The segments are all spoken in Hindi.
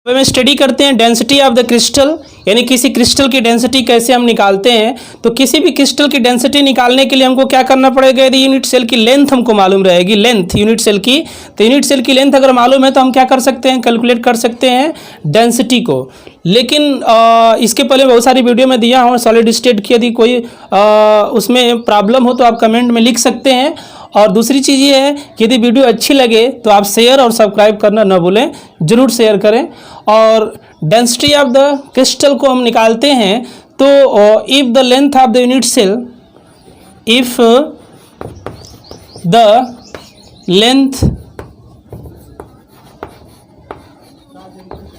अब हम स्टडी करते हैं डेंसिटी ऑफ द क्रिस्टल, यानी किसी क्रिस्टल की डेंसिटी कैसे हम निकालते हैं। तो किसी भी क्रिस्टल की डेंसिटी निकालने के लिए हमको क्या करना पड़ेगा। यदि यूनिट सेल की लेंथ हमको मालूम रहेगी, लेंथ यूनिट सेल की, तो यूनिट सेल की लेंथ अगर मालूम है तो हम क्या कर सकते हैं, कैलकुलेट कर सकते हैं डेंसिटी को। लेकिन इसके पहले बहुत सारी वीडियो में दिया हूँ सॉलिड स्टेट की, यदि कोई उसमें प्रॉब्लम हो तो आप कमेंट में लिख सकते हैं। और दूसरी चीज़ ये है कि यदि वीडियो अच्छी लगे तो आप शेयर और सब्सक्राइब करना न भूलें, ज़रूर शेयर करें। और डेंसिटी ऑफ द क्रिस्टल को हम निकालते हैं तो if the length of the unit cell, if the length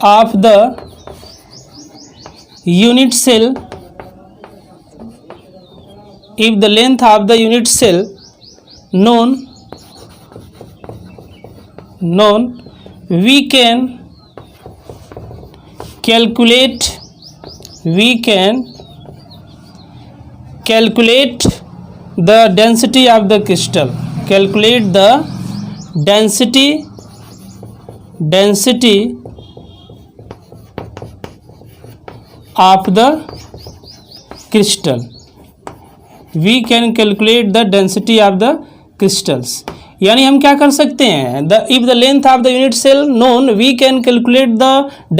of the unit cell, if the length of the unit cell known, we can calculate the density of the crystal, calculate the density of the crystal, we can calculate the density of the crystals। यानी हम क्या कर सकते हैं, if the length of the unit cell known, we can calculate the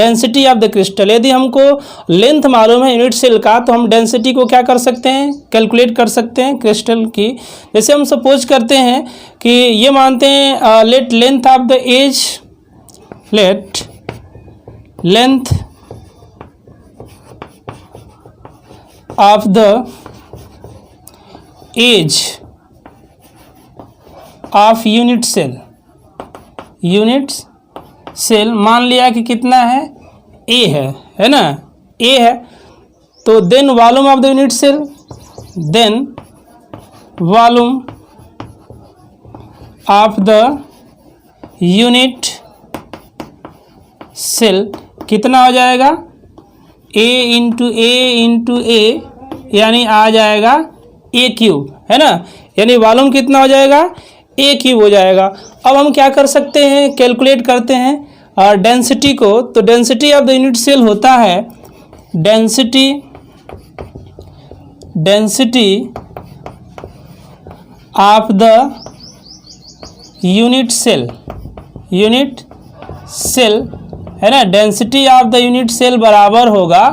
density of the crystal। यदि हमको लेंथ मालूम है यूनिट सेल का तो हम डेंसिटी को क्या कर सकते हैं, कैलकुलेट कर सकते हैं क्रिस्टल की। जैसे हम सपोज करते हैं कि ये मानते हैं let length of the edge, let length of the edge of unit cell मान लिया कि कितना है, ए है ना, ए है। तो then volume of the unit cell, then volume of the unit cell कितना हो जाएगा, ए इंटू ए यानी आ जाएगा ए क्यूब, है ना। यानी वॉल्यूम कितना हो जाएगा, ए क्यूब हो जाएगा। अब हम क्या कर सकते हैं, कैलकुलेट करते हैं डेंसिटी को। तो density of the unit cell होता है density of the unit cell है ना। Density of the unit cell बराबर होगा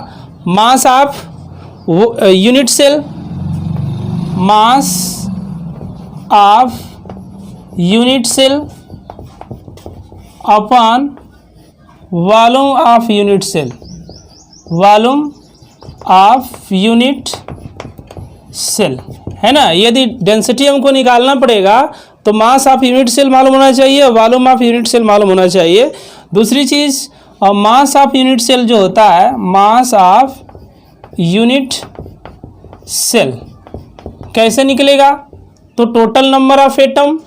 mass of unit cell, mass of unit cell upon volume of unit cell, volume of unit cell, है ना। यदि डेंसिटी हमको निकालना पड़ेगा तो मास ऑफ यूनिट सेल मालूम होना चाहिए, वॉल्यूम ऑफ यूनिट सेल मालूम होना चाहिए। दूसरी चीज़ मास ऑफ यूनिट सेल जो होता है, मास ऑफ यूनिट सेल कैसे निकलेगा, तो total number of atom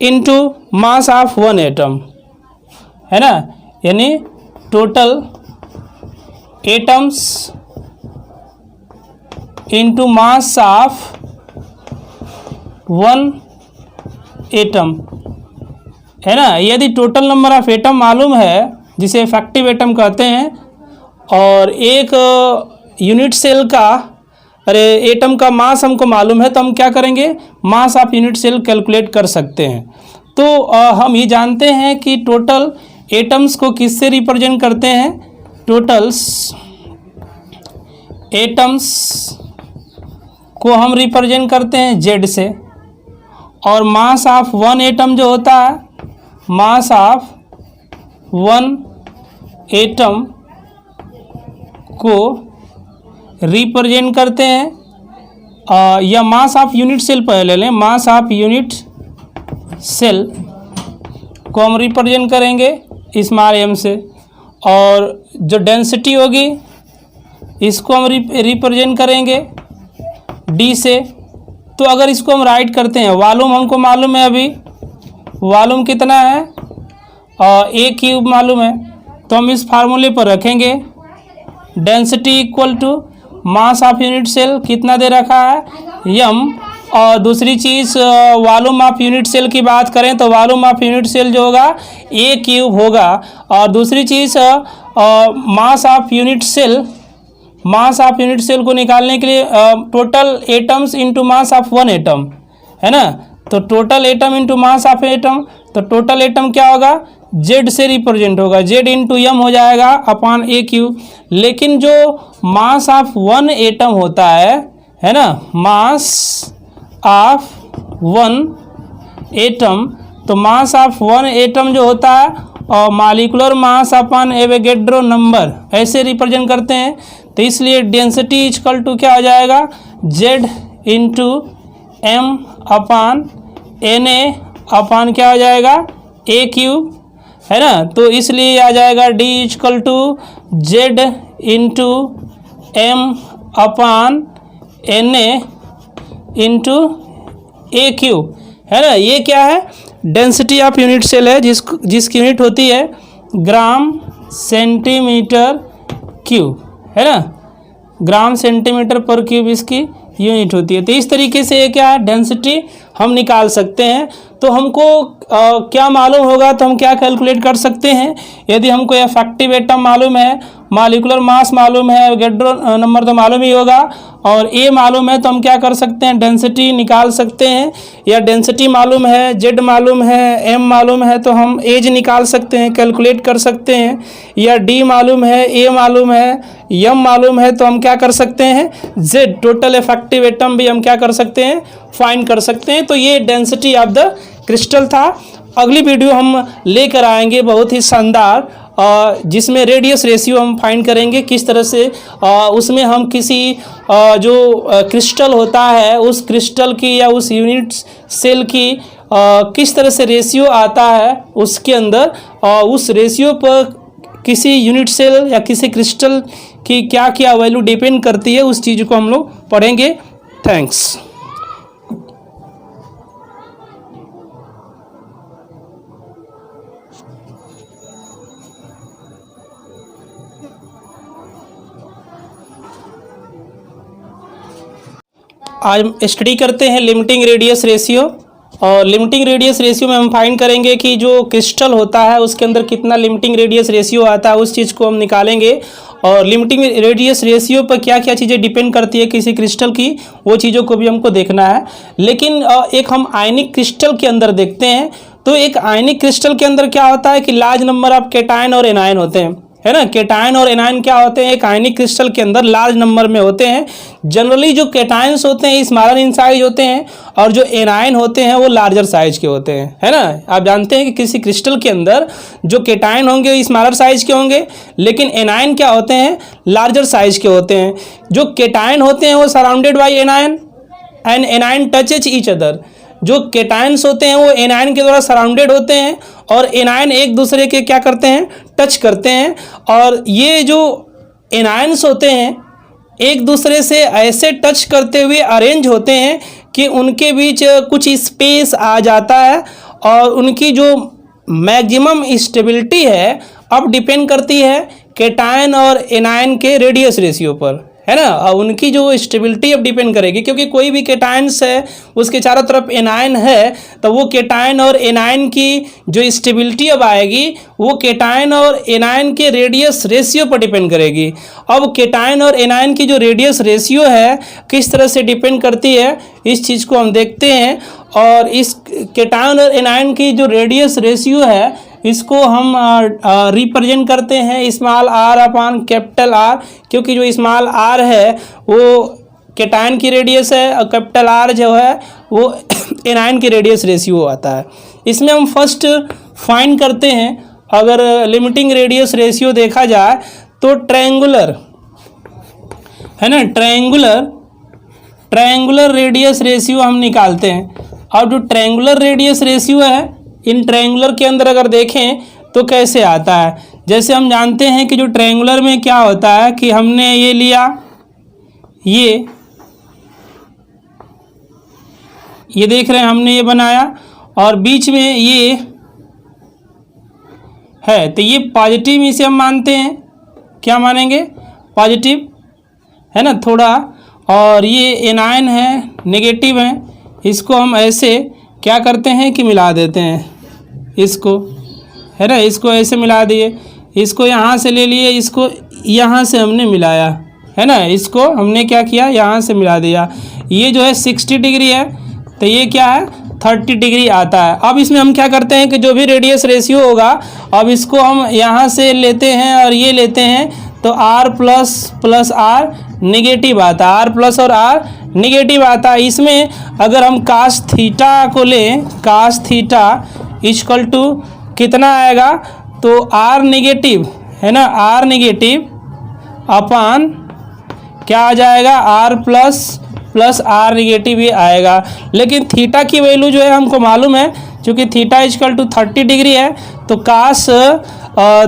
into mass of one atom, है ना। यानी total atoms into mass of one atom, है ना। यदि टोटल नंबर ऑफ एटम मालूम है, जिसे इफेक्टिव एटम कहते हैं, और एक यूनिट सेल का एटम का मास हमको मालूम है, तो हम क्या करेंगे, mass of unit cell calculate कर सकते हैं। तो हम ये जानते हैं कि टोटल एटम्स को किससे रिप्रेजेंट करते हैं, टोटल्स एटम्स को हम रिप्रेजेंट करते हैं जेड से। और मास ऑफ वन एटम जो होता है, मास ऑफ वन एटम को रिप्रेजेंट करते हैं या मास ऑफ यूनिट सेल पहले लें, मास ऑफ यूनिट सेल को हम रिप्रेजेंट करेंगे स्मॉल एम से। और जो डेंसिटी होगी इसको हम रिप्रेजेंट करेंगे डी से। तो अगर इसको हम राइट करते हैं, वॉल्यूम हमको मालूम है, अभी वॉल्यूम कितना है, ए क्यूब मालूम है, तो हम इस फार्मूले पर रखेंगे density equal to mass of unit cell कितना दे रखा है, यम और दूसरी चीज़ वॉल्यूम ऑफ यूनिट सेल की बात करें तो वॉल्यूम ऑफ यूनिट सेल जो होगा ए क्यूब होगा। और दूसरी चीज़ mass of unit cell, mass of unit cell को निकालने के लिए total atoms into mass of one atom, है ना। तो total atom into mass of atom, तो टोटल एटम क्या होगा, जेड से रिप्रेजेंट होगा, जेड इंटू एम हो जाएगा अपॉन ए क्यूब। लेकिन जो मास ऑफ वन एटम होता है ना, मास ऑफ वन एटम, तो मास ऑफ वन एटम जो होता है और molecular mass upon Avogadro number ऐसे रिप्रेजेंट करते हैं। तो इसलिए डेंसिटी इक्वल टू क्या हो जाएगा, Z into M upon N A upon क्या हो जाएगा, ए क्यूब, है ना। तो इसलिए आ जाएगा D equal to Z into M upon N A into A cube, है ना। ये क्या है, डेंसिटी ऑफ यूनिट सेल है, जिसकी यूनिट होती है ग्राम सेंटीमीटर क्यूब, है ना। ग्राम सेंटीमीटर पर क्यूब इसकी यूनिट होती है। तो इस तरीके से ये क्या है, डेंसिटी हम निकाल सकते हैं। तो हमको क्या मालूम होगा, तो हम क्या कैलकुलेट कर सकते हैं, यदि हमको इफेक्टिव एटम मालूम है, मॉलिक्यूलर मास मालूम है, एवोगैड्रो नंबर तो मालूम ही होगा, और ए मालूम है, तो हम क्या कर सकते हैं, डेंसिटी निकाल सकते हैं। या डेंसिटी मालूम है, जेड मालूम है, एम मालूम है, तो हम एज निकाल सकते हैं, कैलकुलेट कर सकते हैं। या डी मालूम है, ए मालूम है, एम मालूम है, तो हम क्या कर सकते हैं, जेड टोटल इफेक्टिव एटम भी हम क्या कर सकते हैं, फाइंड कर सकते हैं। तो ये डेंसिटी ऑफ द क्रिस्टल था। अगली वीडियो हम लेकर आएंगे बहुत ही शानदार, जिसमें रेडियस रेशियो हम फाइंड करेंगे, किस तरह से उसमें हम किसी जो क्रिस्टल होता है उस क्रिस्टल की या उस यूनिट सेल की किस तरह से रेशियो आता है उसके अंदर, उस रेशियो पर किसी यूनिट सेल या किसी क्रिस्टल की क्या क्या वैल्यू डिपेंड करती है, उस चीज़ को हम लोग पढ़ेंगे। थैंक्स। आज स्टडी करते हैं लिमिटिंग रेडियस रेशियो, और लिमिटिंग रेडियस रेशियो में हम फाइंड करेंगे कि जो क्रिस्टल होता है उसके अंदर कितना लिमिटिंग रेडियस रेशियो आता है, उस चीज़ को हम निकालेंगे। और लिमिटिंग रेडियस रेशियो पर क्या क्या चीज़ें डिपेंड करती है किसी क्रिस्टल की, वो चीज़ों को भी हमको देखना है। लेकिन एक हम आयनिक क्रिस्टल के अंदर देखते हैं। तो एक आयनिक क्रिस्टल के अंदर क्या होता है कि लार्ज नंबर ऑफ कैटायन और एनायन होते हैं, है ना। कैटायन और एनायन क्या होते हैं, एक आयनिक क्रिस्टल के अंदर लार्ज नंबर में होते हैं। जनरली जो कैटायंस होते हैं स्मॉलर इन साइज होते हैं, और जो एनायन होते हैं वो लार्जर साइज के होते हैं, है ना। आप जानते हैं कि किसी क्रिस्टल के अंदर जो कैटायन होंगे वो स्मॉलर साइज के होंगे, लेकिन एनायन क्या होते हैं, लार्जर साइज के होते हैं। जो कैटायन होते हैं वो surrounded by anion and anion touches each other. जो कैटायंस होते हैं वो एनायन के द्वारा सराउंडेड होते हैं, और एनायन एक दूसरे के क्या करते हैं, टच करते हैं। और ये जो एनायंस होते हैं एक दूसरे से ऐसे टच करते हुए अरेंज होते हैं कि उनके बीच कुछ स्पेस आ जाता है, और उनकी जो मैक्सिमम स्टेबिलिटी है अब डिपेंड करती है कैटायन और एनायन के रेडियस रेशियो पर, है ना। और उनकी जो स्टेबिलिटी अब डिपेंड करेगी, क्योंकि कोई भी कैटायंस है उसके चारों तरफ एनायन है, तो वो कैटायन और एनायन की जो स्टेबिलिटी अब आएगी वो कैटायन और एनायन के रेडियस रेशियो पर डिपेंड करेगी। अब कैटायन और एनायन की जो रेडियस रेशियो है किस तरह से डिपेंड करती है, इस चीज़ को हम देखते हैं। और इस कैटायन और एनायन की जो रेडियस रेशियो है इसको हम रिप्रेजेंट करते हैं small R upon capital R, क्योंकि जो स्मॉल आर है वो कैटायन की रेडियस है और कैपिटल आर जो है वो एनायन की रेडियस रेशियो आता है। इसमें हम फर्स्ट फाइंड करते हैं, अगर लिमिटिंग रेडियस रेशियो देखा जाए तो ट्रायंगुलर, है ना, ट्रायंगुलर रेडियस रेशियो हम निकालते हैं। और जो ट्रायंगुलर रेडियस रेशियो है इन ट्रायंगुलर के अंदर अगर देखें तो कैसे आता है, जैसे हम जानते हैं कि जो ट्रायंगुलर में क्या होता है कि हमने ये लिया, ये देख रहे हैं हमने ये बनाया, और बीच में ये है, तो ये पॉजिटिव इसे हम मानते हैं, क्या मानेंगे, पॉजिटिव, है ना थोड़ा। और ये एनायन है, नेगेटिव है, इसको हम ऐसे क्या करते हैं कि मिला देते हैं इसको, है ना, इसको ऐसे मिला दिए, इसको यहाँ से ले लिए, इसको यहाँ से हमने मिलाया, है ना, इसको हमने क्या किया यहाँ से मिला दिया। ये जो है 60 डिग्री है तो ये क्या है 30 डिग्री आता है। अब इसमें हम क्या करते हैं कि जो भी रेडियस रेशियो होगा अब इसको हम यहाँ से लेते हैं और ये लेते हैं तो r प्लस आर निगेटिव आता है, r प्लस और r निगेटिव आता है। इसमें अगर हम कास थीटा को लें, कास थीटा इक्वल टू कितना आएगा तो r निगेटिव, है ना, r निगेटिव अपान क्या आ जाएगा r प्लस आर निगेटिव ये आएगा। लेकिन थीटा की वैल्यू जो है हमको मालूम है, क्योंकि थीटा इक्वल टू 30 डिग्री है तो कास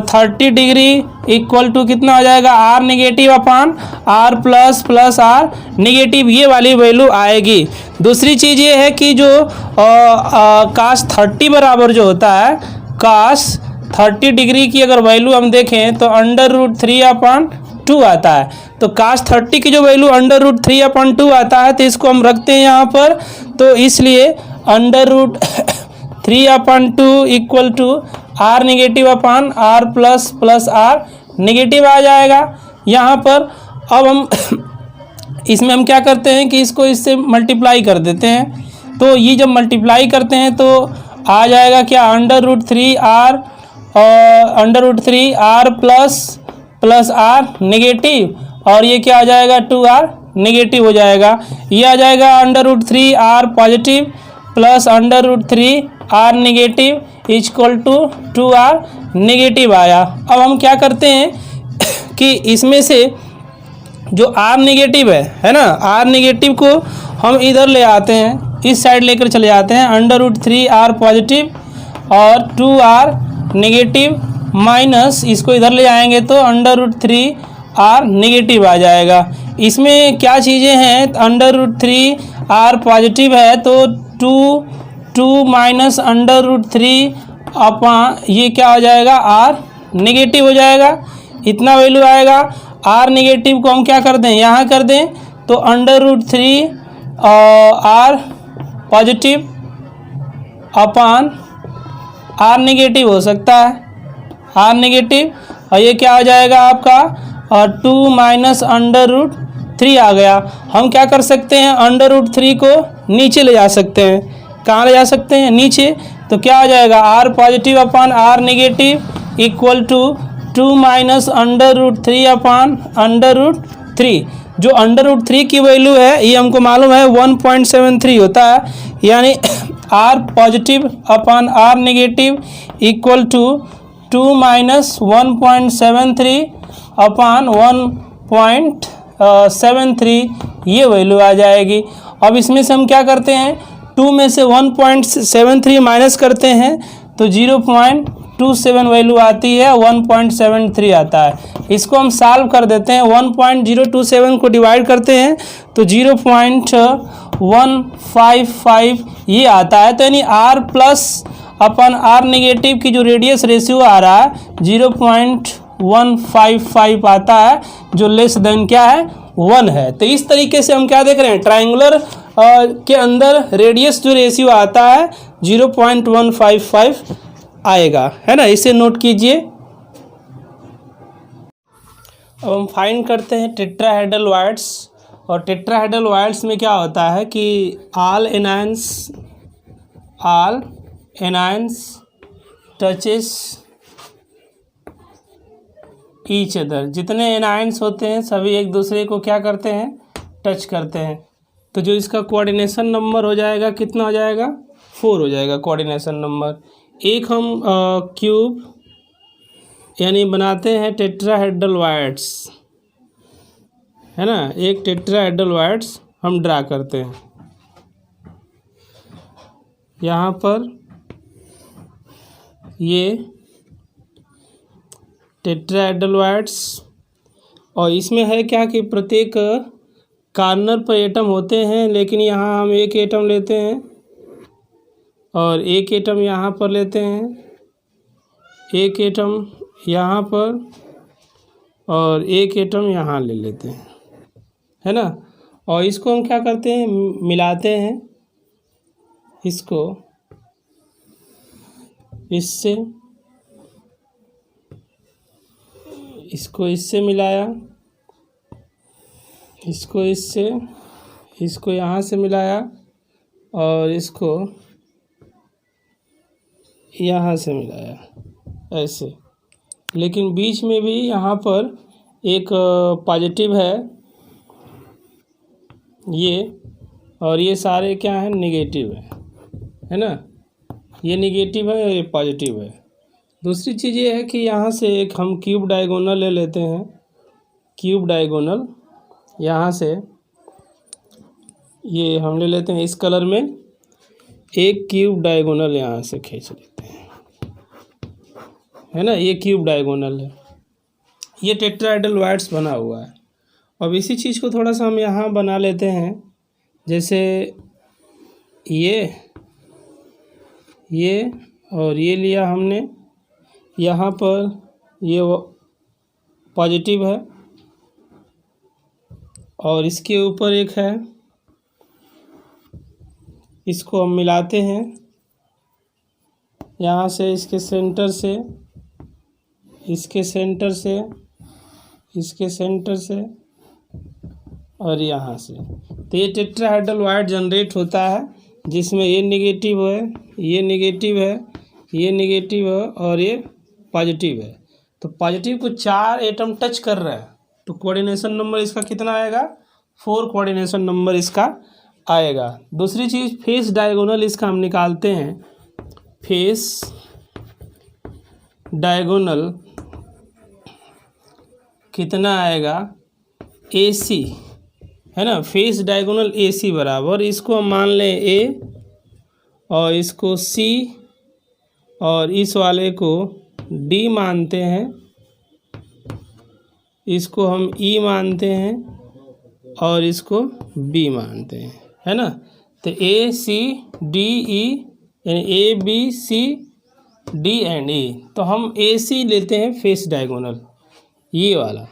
30 डिग्री इक्वल टू कितना हो जाएगा R negative upon R plus R negative, ये वाली वैल्यू आएगी। दूसरी चीज़ ये है कि जो कास 30 बराबर जो होता है, कास 30 डिग्री की अगर वैल्यू हम देखें तो √3 अपान 2 आता है। तो कास 30 की जो वैल्यू √3 अपान 2 आता है तो इसको हम रखते हैं यहाँ पर, तो इसलिए √3 upon 2 equal to R negative upon R plus R negative आ जाएगा यहाँ पर। अब हम इसमें हम क्या करते हैं कि इसको इससे मल्टीप्लाई कर देते हैं, तो ये जब मल्टीप्लाई करते हैं तो आ जाएगा क्या √3 आर प्लस आर निगेटिव, और ये क्या आ जाएगा 2r निगेटिव हो जाएगा। ये आ जाएगा √3 R positive plus √3 R negative equal to 2r negative आया। अब हम क्या करते हैं कि इसमें से जो r निगेटिव है ना, r निगेटिव को हम इधर ले आते हैं, इस साइड लेकर चले जाते हैं, √3 आर पॉजिटिव और 2r निगेटिव माइनस इसको इधर ले आएंगे तो √3 आर निगेटिव आ जाएगा। इसमें क्या चीज़ें हैं, √3 आर पॉजिटिव है तो 2 माइनस √3 अपान ये क्या हो जाएगा आर निगेटिव हो जाएगा, इतना वैल्यू आएगा। आर निगेटिव को हम क्या कर दें, यहाँ कर दें तो √3 R positive upon R negative हो सकता है, आर निगेटिव, और ये क्या हो जाएगा आपका 2 माइनस √3 आ गया। हम क्या कर सकते हैं √3 को नीचे ले जा सकते हैं, कहाँ ले जा सकते हैं नीचे, तो क्या आ जाएगा R positive upon R negative equal to 2 minus √3 upon √3। जो √3 की वैल्यू है ये हमको मालूम है 1.73 होता है, यानी R positive upon R negative equal to 2 minus 1.73 upon 1.73 ये वैल्यू आ जाएगी। अब इसमें से हम क्या करते हैं 2 में से 1.73 माइनस करते हैं तो 0.27 वैल्यू आती है, 1.73 आता है। इसको हम सॉल्व कर देते हैं, 1.027 को डिवाइड करते हैं तो 0.155 ये आता है। तो यानी R plus upon R negative की जो रेडियस रेशियो आ रहा है 0.155 आता है, जो लेस देन क्या है 1 है। तो इस तरीके से हम क्या देख रहे हैं, ट्रायंगुलर के अंदर रेडियस जो रेशियो आता है 0.155 आएगा, है ना, इसे नोट कीजिए। अब हम फाइंड करते हैं टेट्राहेड्रल वायर्स, और टेट्राहेड्रल वायर्स में क्या होता है कि all anions touches each other, जितने एनायंस होते हैं सभी एक दूसरे को क्या करते हैं, टच करते हैं। तो जो इसका कोऑर्डिनेशन नंबर हो जाएगा कितना हो जाएगा 4 हो जाएगा कोऑर्डिनेशन नंबर। एक हम क्यूब यानी बनाते हैं टेट्राहेड्रल वायर्स, है ना, एक टेट्राहेड्रल वायर्स हम ड्रा करते हैं यहाँ पर। ये टेट्राहेड्रल वायर्स, और इसमें है क्या कि प्रत्येक कॉर्नर पर एटम होते हैं, लेकिन यहाँ हम एक एटम लेते हैं और एक एटम यहाँ पर लेते हैं, एक एटम यहाँ पर और एक एटम यहाँ ले लेते हैं, है ना। और इसको हम क्या करते हैं, मिलाते हैं, इसको इससे, इसको इससे मिलाया, इसको इससे, इसको यहाँ से मिलाया और इसको यहाँ से मिलाया ऐसे। लेकिन बीच में भी यहाँ पर एक पॉजिटिव है ये, और ये सारे क्या हैं, निगेटिव है ना। ये निगेटिव है और ये पॉजिटिव है। दूसरी चीज़ ये है कि यहाँ से एक हम क्यूब डायगोनल ले लेते हैं। क्यूब डायगोनल यहाँ से ये हम ले लेते हैं इस कलर में, एक क्यूब डायगोनल यहाँ से खींच लेते हैं, है ना। ये क्यूब डायगोनल है, ये टेट्राहेड्रल वाइड्स बना हुआ है। अब इसी चीज़ को थोड़ा सा हम यहाँ बना लेते हैं, जैसे ये और ये लिया हमने। यहाँ पर ये पॉजिटिव है और इसके ऊपर एक है, इसको हम मिलाते हैं यहाँ से, इसके सेंटर से, इसके सेंटर से, इसके सेंटर से और यहाँ से। तो ये टेट्राहेड्रल वाइड जनरेट होता है, जिसमें ये नेगेटिव है, ये नेगेटिव है, ये नेगेटिव है और ये पॉजिटिव है। तो पॉजिटिव को 4 एटम टच कर रहा है, तो कोऑर्डिनेशन नंबर इसका कितना आएगा, 4 कोऑर्डिनेशन नंबर इसका आएगा। दूसरी चीज़ फेस डायगोनल इसका हम निकालते हैं। फेस डायगोनल कितना आएगा, AC, है ना। फेस डायगोनल AC बराबर, इसको हम मान लें A और इसको C और इस वाले को D मानते हैं, इसको हम E मानते हैं और इसको B मानते हैं, है ना। तो ACDE यानी ABCD एंड E, तो हम AC लेते हैं फेस डायगोनल, ये वाला।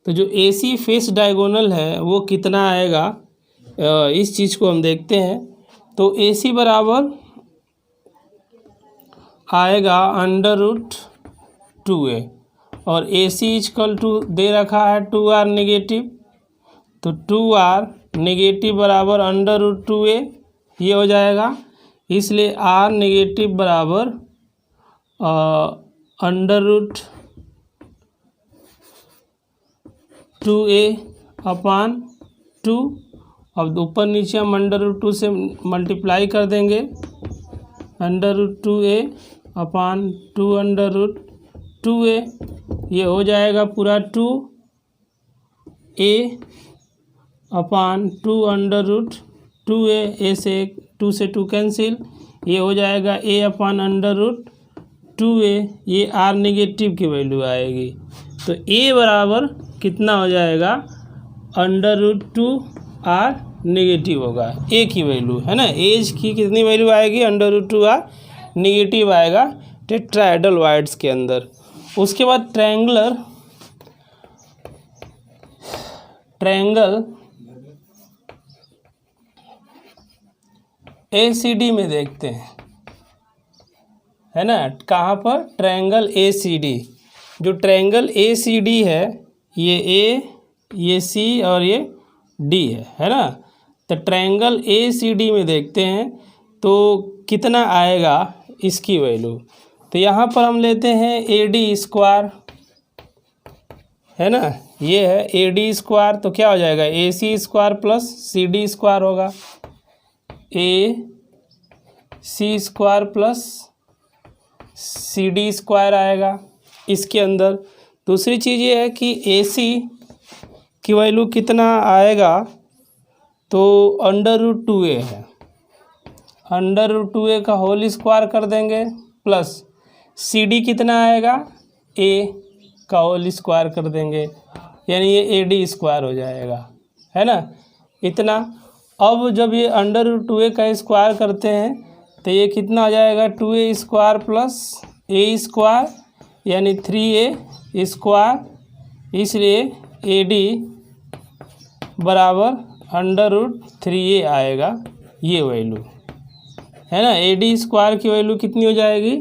तो जो AC फेस डायगोनल है वो कितना आएगा, इस चीज़ को हम देखते हैं। तो AC बराबर आएगा √2A और AC इक्वल टू दे रखा है 2R नेगेटिव, तो 2R नेगेटिव बराबर √2A ये हो जाएगा। इसलिए R नेगेटिव बराबर √2A अपान 2। अब ऊपर नीचे हम √2 से मल्टीप्लाई कर देंगे, √2A अपान 2√2A ये हो जाएगा पूरा 2A अपान 2√2A। A से 2 से 2 कैंसिल, ये हो जाएगा A अपान √2A। ये R नेगेटिव की वैल्यू आएगी, तो A बराबर कितना हो जाएगा, √2R नेगेटिव होगा, A की वैल्यू, है ना। एज की कितनी वैल्यू आएगी, √2R नेगेटिव आएगा टेट्राहेड्रल वाइड्स के अंदर। उसके बाद ट्रायंगल ACD में देखते हैं, है ना। कहाँ पर, ट्रायंगल ACD। जो ट्रायंगल ACD है, ये A, ये C और ये D है ना। तो ट्रायंगल ACD में देखते हैं तो कितना आएगा इसकी वैल्यू। तो यहाँ पर हम लेते हैं AD स्क्वायर, है ना। ये है AD स्क्वायर, तो क्या हो जाएगा, AC square plus CD square होगा, AC square plus CD square आएगा इसके अंदर। दूसरी चीज़ ये है कि AC की वैल्यू कितना आएगा, तो √2A है, √2A का होल स्क्वायर कर देंगे प्लस CD कितना आएगा, A का होल स्क्वायर कर देंगे, यानी ये AD स्क्वायर हो जाएगा, है ना। इतना। अब जब ये √2A का स्क्वायर करते हैं तो ये कितना हो जाएगा, 2A square plus A square यानी 3A स्क्वायर। इसलिए AD बराबर √3A आएगा ये वैल्यू, है ना। AD² की वैल्यू कितनी हो जाएगी,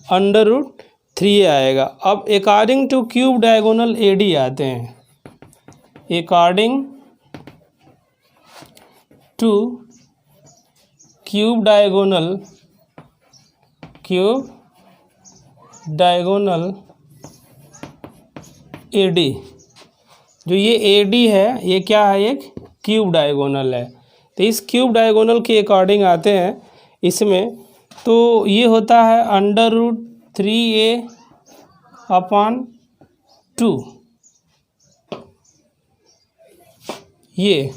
√3 आएगा। अब according two cube diagonal AD आते हैं, according two cube diagonal AD, जो ये AD है ये क्या है, एक क्यूब डायगोनल है। तो इस क्यूब डायगोनल के अकॉर्डिंग आते हैं इसमें, तो ये होता है √3a/2 ये,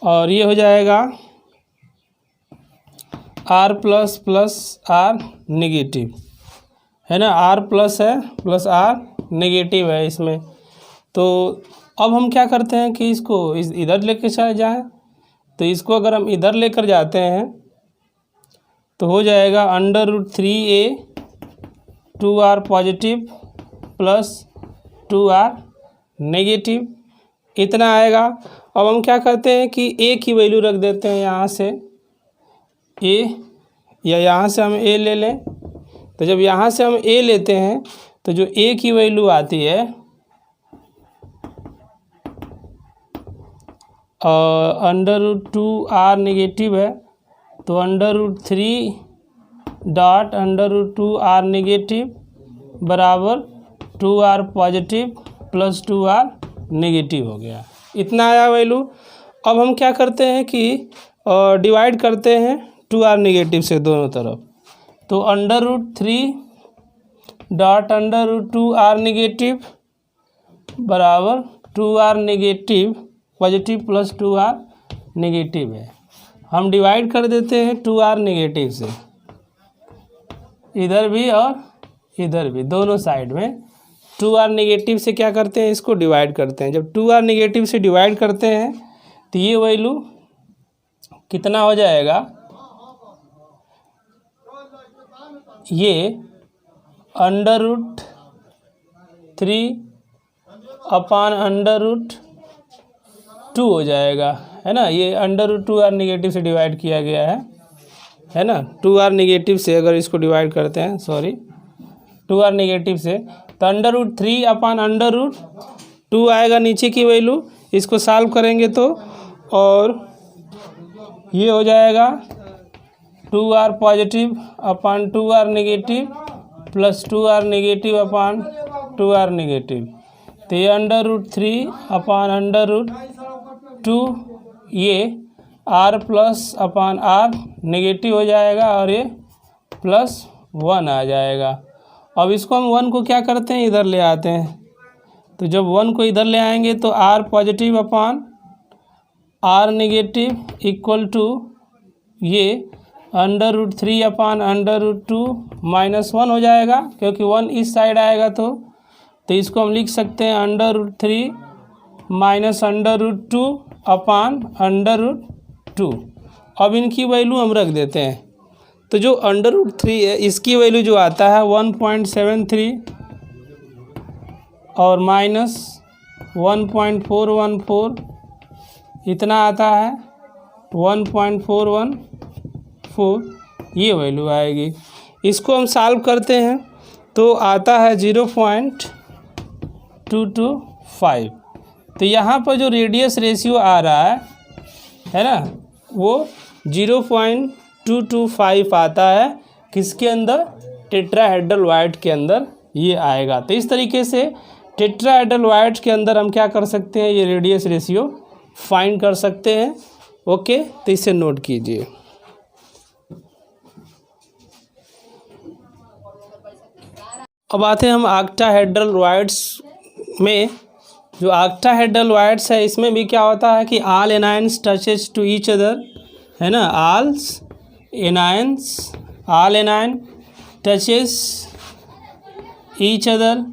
और ये हो जाएगा R प्लस R नेगेटिव, है ना। R प्लस है प्लस R नेगेटिव है इसमें। तो अब हम क्या करते हैं कि इसको इधर लेके चले जाएं, तो इसको अगर हम इधर लेकर जाते हैं तो हो जाएगा √3a 2R positive plus 2R negative, इतना आएगा। अब हम क्या करते हैं कि a की वैल्यू रख देते हैं यहाँ से a, या यहाँ से हम a ले लें। तो जब यहाँ से हम a लेते हैं तो जो a की वैल्यू आती है √2R नेगेटिव है, तो √3.√2R नेगेटिव बराबर 2R positive plus 2R negative हो गया, इतना आया वैल्यू। अब हम क्या करते हैं कि डिवाइड करते हैं 2R नेगेटिव से दोनों तरफ, तो √3.√2R नेगेटिव बराबर 2R negative positive plus 2R negative है। हम डिवाइड कर देते हैं 2R नेगेटिव से, इधर भी और इधर भी, दोनों साइड में 2R नेगेटिव से क्या करते हैं, इसको डिवाइड करते हैं। जब 2R नेगेटिव से डिवाइड करते हैं तो ये वैल्यू कितना हो जाएगा, ये √3/√2 हो जाएगा, है ना। ये √2R नेगेटिव से डिवाइड किया गया है ना। 2R नेगेटिव से अगर इसको डिवाइड करते हैं, सॉरी 2R नेगेटिव से, तो √3/√2 आएगा नीचे की वैल्यू। इसको सॉल्व करेंगे तो, और ये हो जाएगा 2R positive upon 2R negative plus 2R negative upon 2R negative, तो ये √3/√2 ये R plus upon R negative हो जाएगा, और ये +1 आ जाएगा। अब इसको हम 1 को क्या करते हैं, इधर ले आते हैं। तो जब 1 को इधर ले आएंगे तो R positive upon R negative equal to ये √3/√2 -1 हो जाएगा, क्योंकि 1 इस साइड आएगा। तो इसको हम लिख सकते हैं √3 माइनस √2/√2। अब इनकी वैल्यू हम रख देते हैं, तो जो √3 है इसकी वैल्यू जो आता है 1.73 और माइनस 1.414, इतना आता है 1.414, ये वैल्यू आएगी। इसको हम सॉल्व करते हैं तो आता है 0.225। तो यहाँ पर जो रेडियस रेशियो आ रहा है ना, वो 0.225 आता है, किसके अंदर, टेट्राहेड्रल वाइड के अंदर ये आएगा। तो इस तरीके से टेट्राहेड्रल वाइड के अंदर हम क्या कर सकते हैं, ये रेडियस रेशियो फाइंड कर सकते हैं। ओके, तो इसे नोट कीजिए। अब आते हैं हम ऑक्टाहेड्रल वाइड्स में। जो ऑक्टाहेड्रल वाइड्स है इसमें भी क्या होता है कि all anions touches to each other, है ना। All anion touches each other,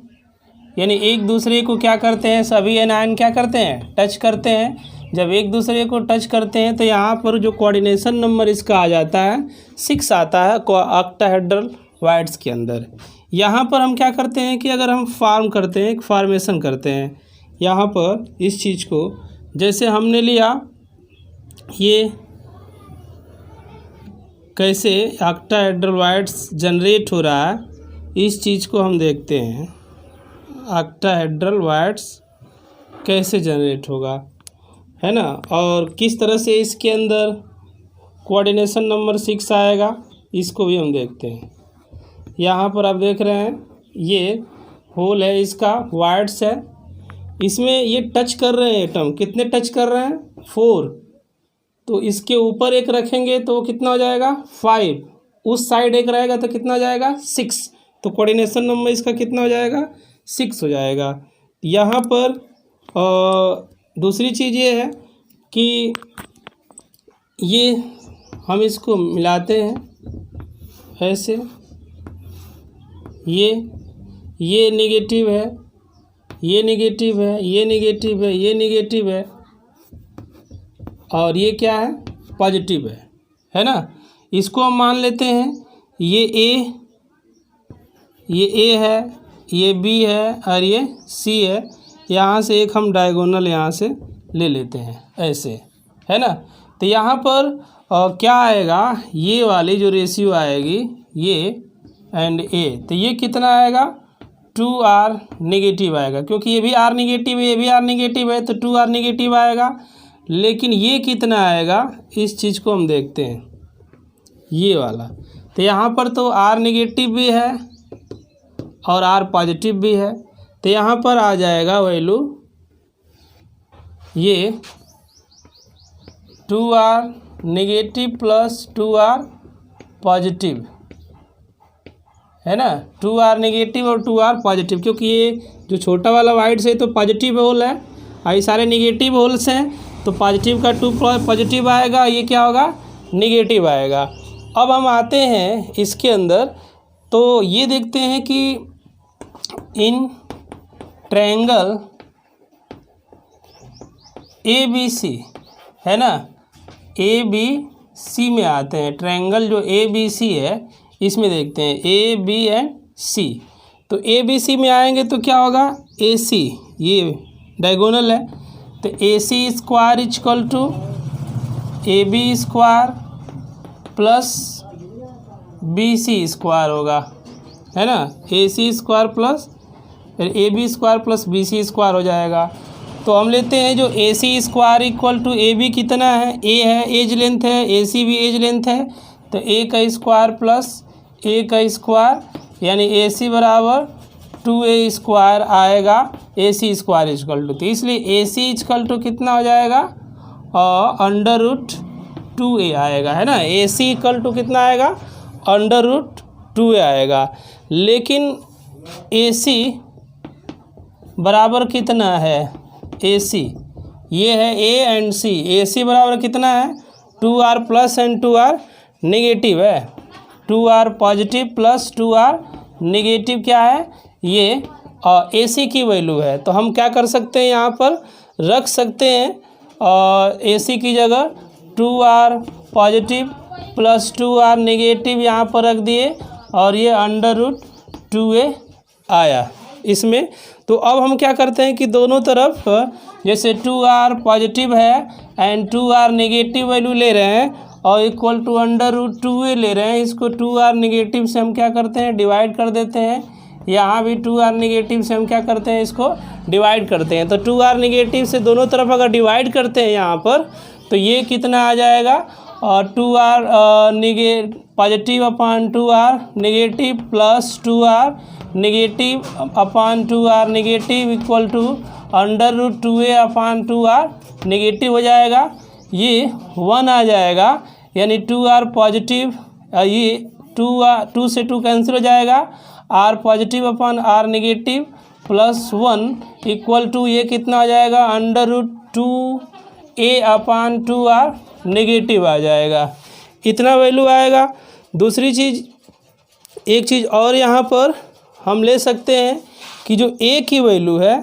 यानी एक दूसरे को क्या करते हैं, सभी एनायन क्या करते हैं, टच करते हैं। जब एक दूसरे को टच करते हैं तो यहाँ पर जो कोऑर्डिनेशन नंबर इसका आ जाता है 6 आता है ऑक्टाहेड्रल वाइड्स के अंदर। यहाँ पर हम क्या करते हैं कि अगर हम फॉर्म करते हैं, एक फॉर्मेशन करते हैं यहाँ पर इस चीज़ को, जैसे हमने लिया ये कैसे ऑक्टाहेड्रल वाइड्स जनरेट हो रहा है, इस चीज़ को हम देखते हैं। ऑक्टाहेड्रल वाइड्स कैसे जनरेट होगा, है ना, और किस तरह से इसके अंदर कोऑर्डिनेशन नंबर 6 आएगा, इसको भी हम देखते हैं। यहाँ पर आप देख रहे हैं ये होल है, इसका वाइड्स है, इसमें ये टच कर रहे हैं एटम। कितने टच कर रहे हैं? 4। तो इसके ऊपर एक रखेंगे तो कितना हो जाएगा? 5। उस साइड एक रहेगा तो कितना हो जाएगा? 6। तो कोऑर्डिनेशन नंबर इसका कितना हो जाएगा? 6 हो जाएगा। यहाँ पर दूसरी चीज़ ये है कि ये हम इसको मिलाते हैं ऐसे, ये नेगेटिव है, ये नेगेटिव है, ये नेगेटिव है, ये नेगेटिव है, और ये क्या है? पॉजिटिव है ना। इसको हम मान लेते हैं ये ए है, ये बी है और ये सी है। यहाँ से एक हम डायगोनल यहाँ से ले लेते हैं ऐसे, है ना। तो यहाँ पर क्या आएगा? ये वाली जो रेशियो आएगी ये एंड ए, तो ये कितना आएगा? 2r नेगेटिव आएगा, क्योंकि ये भी r नेगेटिव है, ये भी r नेगेटिव है, तो 2r नेगेटिव आएगा। लेकिन ये कितना आएगा, इस चीज़ को हम देखते हैं, ये वाला। तो यहाँ पर तो r नेगेटिव भी है और r पॉजिटिव भी है, तो यहाँ पर आ जाएगा वैल्यू ये 2r negative plus 2r positive, है ना। 2r नेगेटिव और 2r पॉजिटिव, क्योंकि ये जो छोटा वाला वाइड से तो पॉजिटिव होल है और ये सारे नेगेटिव होल्स हैं, तो पॉजिटिव का 2 पॉजिटिव आएगा, ये क्या होगा? नेगेटिव आएगा। अब हम आते हैं इसके अंदर, तो ये देखते हैं कि इन ट्रायंगल ABC, है ना, ABC में आते हैं। ट्रायंगल जो ABC है इसमें देखते हैं AB एंड C। तो ABC में आएंगे तो क्या होगा? AC, ये डायगोनल है, तो AC square equal to AB square plus BC square होगा, है ना। AC square plus AB square plus BC square हो जाएगा। तो हम लेते हैं जो AC square equal to AB कितना है? A है, एज लेंथ है, AC भी एज लेंथ है, तो A का स्क्वायर प्लस A का स्क्वायर यानी AC बराबर 2A स्क्वायर आएगा, AC स्क्वायर इक्वल टू। तो इसलिए AC इक्वल टू कितना हो जाएगा? अंडर रूट 2A आएगा, है ना। AC इक्वल टू कितना आएगा? अंडर रूट 2A आएगा। लेकिन AC बराबर कितना है? AC ये है A एंड C। AC बराबर कितना है? 2r plus and 2r negative है, 2r positive plus 2r negative क्या है? ये AC की वैल्यू है। तो हम क्या कर सकते हैं, यहाँ पर रख सकते हैं AC की जगह 2r positive plus 2r negative यहाँ पर रख दिए, और ये अंडर रूट 2A आया इसमें। तो अब हम क्या करते हैं कि दोनों तरफ जैसे 2r पॉजिटिव है एंड 2r नेगेटिव वैल्यू ले रहे हैं और equal to under root 2A ले रहे हैं, इसको 2r नेगेटिव से हम क्या करते हैं? डिवाइड कर देते हैं। यहाँ भी 2r नेगेटिव से हम क्या करते हैं? इसको डिवाइड करते हैं। तो 2r नेगेटिव से दोनों तरफ अगर डिवाइड करते हैं यहाँ पर, तो ये कितना आ जाएगा? और 2r positive upon 2r negative plus 2r negative upon 2r negative equal to under root 2A upon 2r negative हो जाएगा, ये 1 आ जाएगा, यानी 2r पॉजिटिव, ये 2 से 2 कैंसिल हो जाएगा, r positive upon r negative plus 1 equal to ये कितना हो जाएगा? Under root 2A upon 2r negative आ जाएगा, इतना वैल्यू आएगा। दूसरी चीज़, एक चीज़ और यहाँ पर हम ले सकते हैं कि जो A की वैल्यू है,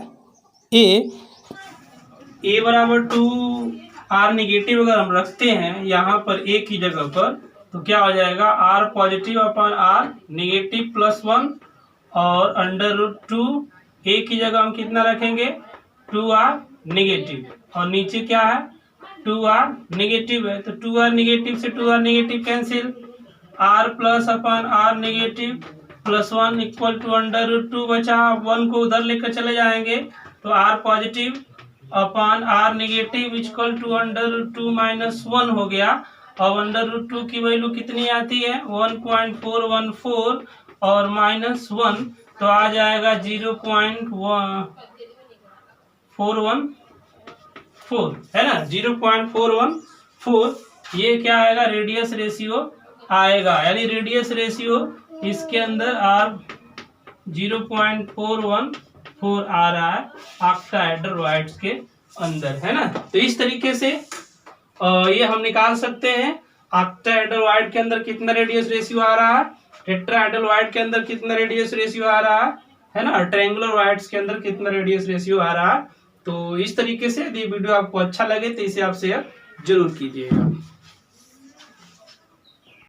A बराबर 2r नेगेटिव अगर हम रखते हैं यहाँ पर A की जगह पर, तो क्या हो जाएगा? r positive upon r negative plus 1 और अंडर रूट 2A की जगह हम कितना रखेंगे? 2r नेगेटिव, और नीचे क्या है? 2r नेगेटिव है, तो 2r नेगेटिव से 2r negative cancel, r plus upon r negative plus 1 equal to √2 बचा। 1 को उधर लेकर चले जाएंगे तो r positive upon r negative equal to √2 minus 1 हो गया। अब √2 की वैल्यू कितनी आती है 1.414 और माइनस 1 तो आ जाएगा 0.414 है ना 0.414। ये क्या आएगा रेडियस रेशियो आएगा, यानी रेडियस रेशियो इसके अंदर आर 0.414 आ रहा है ऑक्टाहेड्रॉइड्स के अंदर, है ना। तो इस तरीके से ये हम निकाल सकते हैं ऑक्टाहेड्रॉइड के अंदर कितना रेडियस रेशियो आ रहा है, टेट्राहेड्रॉइड के अंदर कितना रेडियस रेशियो आ रहा है ना, ट्रायंगुलर वाइड्स के अंदर कितना रेडियस रेशियो आ रहा है। तो इस तरीके से यदि वीडियो आपको अच्छा लगे तो इसे आप शेयर जरूर कीजिएगा।